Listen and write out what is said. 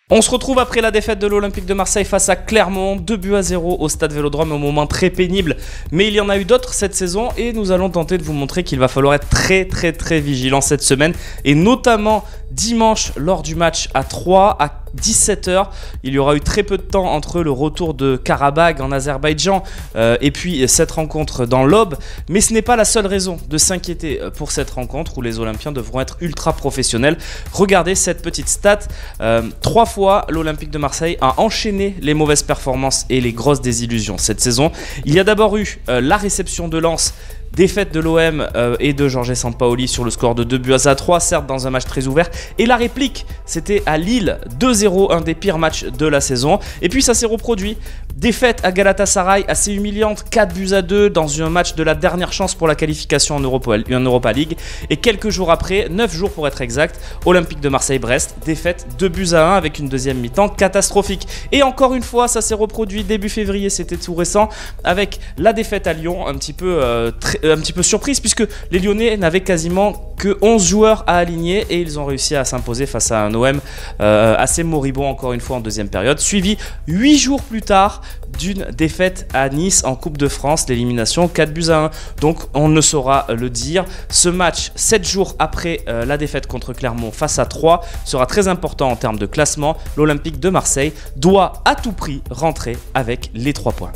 On se retrouve après la défaite de l'Olympique de Marseille face à Clermont, 2-0 au stade Vélodrome, un moment très pénible, mais il y en a eu d'autres cette saison et nous allons tenter de vous montrer qu'il va falloir être très vigilant cette semaine et notamment dimanche lors du match à 3 à 17h. Il y aura eu très peu de temps entre le retour de Karabagh en Azerbaïdjan et puis cette rencontre dans l'Aube, mais ce n'est pas la seule raison de s'inquiéter pour cette rencontre où les Olympiens devront être ultra professionnels. Regardez cette petite stat, 3 fois l'Olympique de Marseille a enchaîné les mauvaises performances et les grosses désillusions cette saison. Il y a d'abord eu la réception de Lens, défaite de l'OM et de Jorge Sampaoli sur le score de 2-3, certes dans un match très ouvert. Et la réplique, c'était à Lille, 2-0, un des pires matchs de la saison. Et puis ça s'est reproduit. Défaite à Galatasaray, assez humiliante, 4-2 dans un match de la dernière chance pour la qualification en Europa League. Et quelques jours après, 9 jours pour être exact, Olympique de Marseille-Brest, défaite 2-1 avec une deuxième mi-temps catastrophique. Et encore une fois, ça s'est reproduit début février, c'était tout récent, avec la défaite à Lyon, un petit peu surprise puisque les Lyonnais n'avaient quasiment que 11 joueurs à aligner et ils ont réussi à s'imposer face à un OM assez moribond encore une fois en deuxième période, suivi 8 jours plus tard d'une défaite à Nice en Coupe de France, l'élimination 4-1. Donc on ne saura le dire. Ce match 7 jours après la défaite contre Clermont face à 3 sera très important en termes de classement. L'Olympique de Marseille doit à tout prix rentrer avec les 3 points.